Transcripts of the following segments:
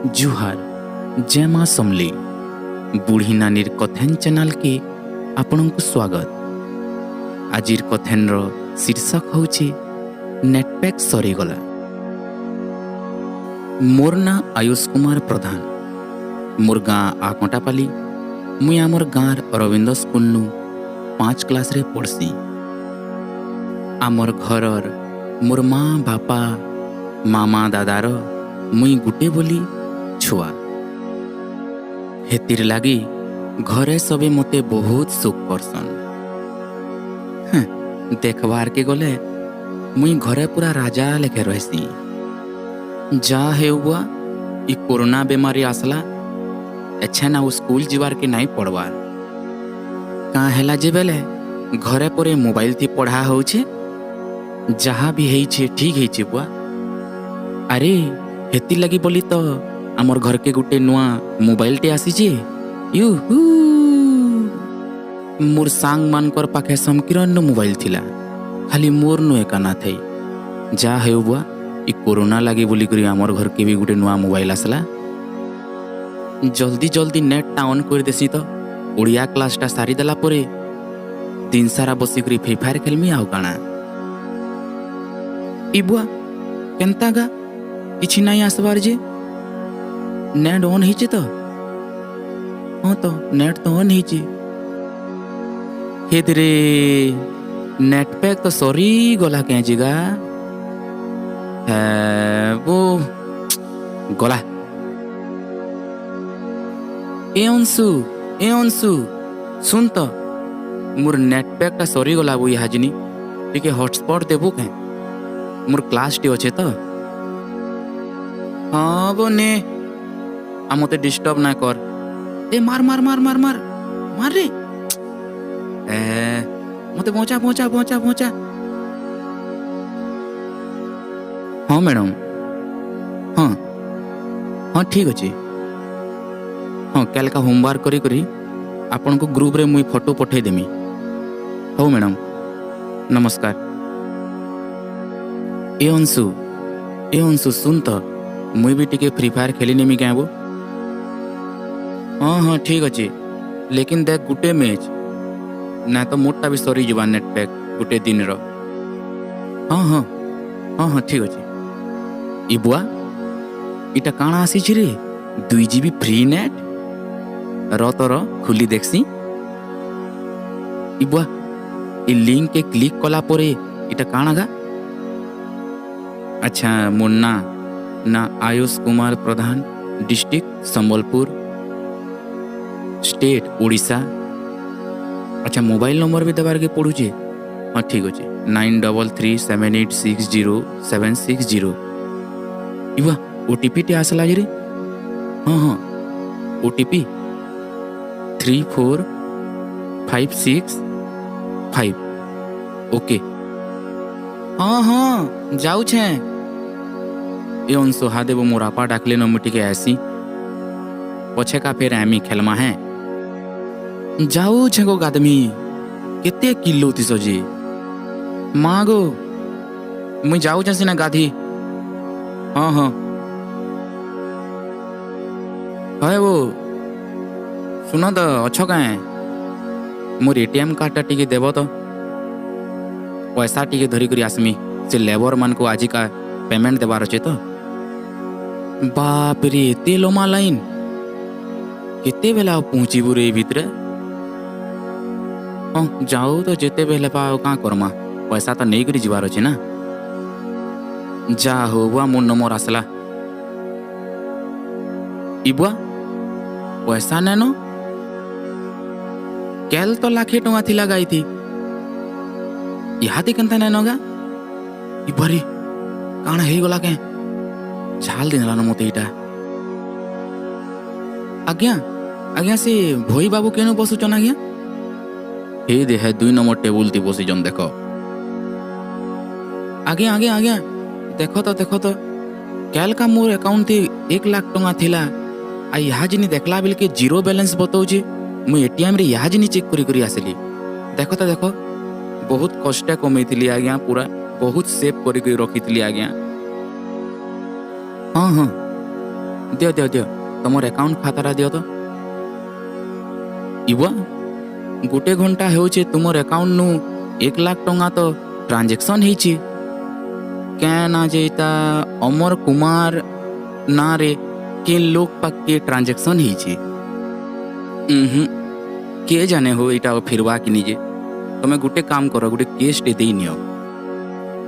जुहार जय माँ समली बुढ़ी नानीर कथेन चैनल के आपनकु स्वागत। आजिर कथेन रो शीर्षक होची नेटपैक सरीगला। मोर ना आयुष कुमार प्रधान, मोर गाँ आकंटापाली। मुई आमर गाँर अरविंद स्कूल नु 5 क्लास रे पढ़सी। आमर घरर मोर माँ बापा मामा दादार मुई गुटे बोली छुआ। हेतिर लागी घरे सबे मते बहुत सुख करसन। देखबार के गले मुई घरे पूरा राजा लेखे रहसी। जा हे बुआ इ कोरोना बीमारी आसला अच्छा ना स्कूल जीवार के नहीं पढ़वार का हेला जे बेले घरे परे मोबाइल थी पढ़ा होछे। जहाँ भी हेइछे ठीक हेइछे बुआ। अरे हेती लगी बोली तो आमर घर के गुटे नुआ मोबाइल टे आसीजे। यूहू मोर सांग मानकर पाखे समकिरण मोबाइल थिला, खाली मोर नु एका ना थई। जा हे बुआ इ कोरोना लागी बोली करी आमर घर के भी गुटे नुआ मोबाइल आसला। जल्दी जल्दी नेट टा ऑन कर देसी तो ओडिया क्लास टा सारी देला परे दिन सारा बसी करी फ्री फायर खेलमी आउ काना। इ बुआ केनता गा किछि नहीं आसबार जे नेट ऑन हिचे तो हाँ तो नेट तो ऑन हिचे। हेदरे नेट पैक तो सॉरी गला के जिगा है वो गला। ए अंशु सुन तो मोर नेट पैक टा सॉरी गला वो हाजिनी टिके हॉटस्पॉट देबो के मोर क्लास टी अच्छे तो। हाँ वो ने आ मते डिस्टर्ब ना कर। ए मार मार मार मार मार मार रे। ए मते पहुंचा। हाँ मैडम हाँ ठीक अच्छे। हाँ कल का होमवर्क करी करी आपन को ग्रुप रे मुई फोटो पठे देमी। हो मैडम नमस्कार। ए अंशु सुन तो मुई भी टिके फ्री फायर खेली नेमी क्या वो। हाँ ठीक अच्छे लेकिन देख गुटे मैच ना तो मोटा भी सरी जुबा नेट पैक गुटे दिन रो। हाँ ठीक अच्छे। इ बुआ इटा काना आसी रे 2 GB फ्री नेट रो खुली देखसी। इ बुआ इ लिंक के क्लिक कला परे इटा काना गा। अच्छा मुन्ना ना आयुष कुमार प्रधान, डिस्ट्रिक्ट संबलपुर, स्टेट ओडिशा। अच्छा मोबाइल नंबर भी दबार के पड़ुचे। हाँ ठीक अच्छे 9337860760। इवा ओटीपी टे आसला रे। हाँ ओटीपी 34565 ओके। हाँ जाऊ छे। ए अंशु हा देव मोर आपा डाकले न मुटिके ऐसी पछे का फेर आमी खेलमा है। जाऊ छेगो गादमी केते किलो तिसो जी मागो मुई जाऊ जसी ना गाधी। हाँ है वो सुनो तो अच्छो का मोर एटीएम कार्ड टा टिके देबो तो पैसा टिके धरी करी आसमी से लेबर मान को आज का पेमेंट देबार अच्छे तो। बाप रे एते लम्बा लाइन केते बेला पहुंचीबू रे भितरे। हाँ जाऊ तो जेते बेले पाओ का करमा पैसा तो नहीं करी जीवार अच्छे ना। जा हो बुआ मोर नंबर आसला। इ बुआ पैसा नेनो केल तो लाखे टंगा थी लगाई थी इहाती कंता नेनो गा। इ बारी काना हे गला के झाल देला न मते इटा। आज्ञा से भोई बाबू केनो बसुचन आज्ञा। हे दे है 2 नंबर टेबुल ती बसी जन देखो। आज्ञा देखो तो कैल का मोर अकाउंट थी 1 लाख टंगा थिला आ यहाँ जिनी देखला बेल के 0 बैलेंस बताऊे। मुई एटीएम रे यहाँ जिनी चेक करी आसली। देखो तो बहुत कष्ट कमई थी आज्ञा पूरा बहुत सेव करी रखी थी आज्ञा। हाँ दियो दियो दियो तुमर अकाउंट खाताटा दियो तो। इबुआ गोटे घंटा होचे तुमर अकाउंट नु 1 लाख टंका तो ट्रांजेक्शन ହେଇଛି। क्या ना जेता अमर कुमार ना रे के लोक पाके ट्रांजेक्शन ହେଇଛି। के जाने हो इटा फिरवा कि निजे तुम्हें गोटे काम करो गोटे केस टे दे नियो।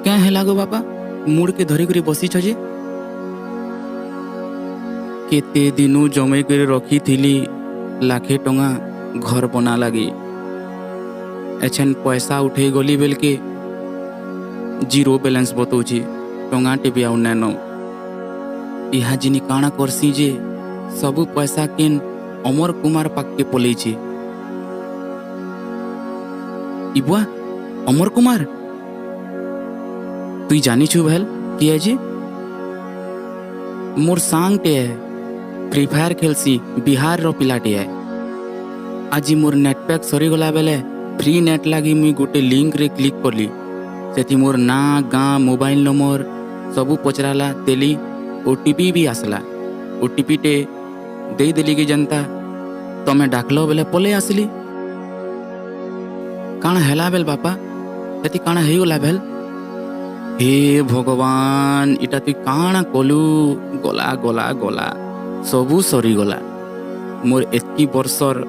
क्या है लागो बापा मुड़ के धरी करी बसी छजे। केते दिनु जमे कर रखी थिली लाखे टंगा घर बना लगी एछन पैसा उठे गली बेल के जीरो बैलेंस बतौची टंगा टे भी आउ नैनो। इहा जिनी काना करसी जे सबु पैसा केन अमर कुमार पाक के पलैची। इबुआ अमर कुमार तुई जानी छु भेल किए जे मोर सांग टे है फ्री फायर खेलसी बिहार रो पिलाटे है। आज मोर नेट पैक सरी गला बेले फ्री नेट लागी मुई गोटे लिंक रे क्लिक करली सेठी मोर ना गाँ मोबाइल नंबर सबू पचराला तेली ओटीपी भी आसला। ओटीपी टे दे देली कि जनता तमे डाकलो बेले पले आसली। काना हेला बेल बापा सेठी काना हेई गला बेल। हे भगवान इटा तुई काना कलु गला गला गला सबू सरी गला। मोर एतकी वर्षर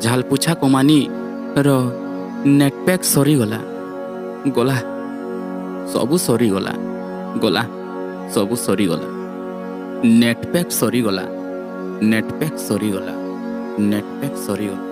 झालपुछा कमानी रो नेट पैक सरी गला गला सबू सरी गला गला सबू सरी गला। नेट पैक सरी गला नेट पैक सरी गला नेट पैक सरी गला।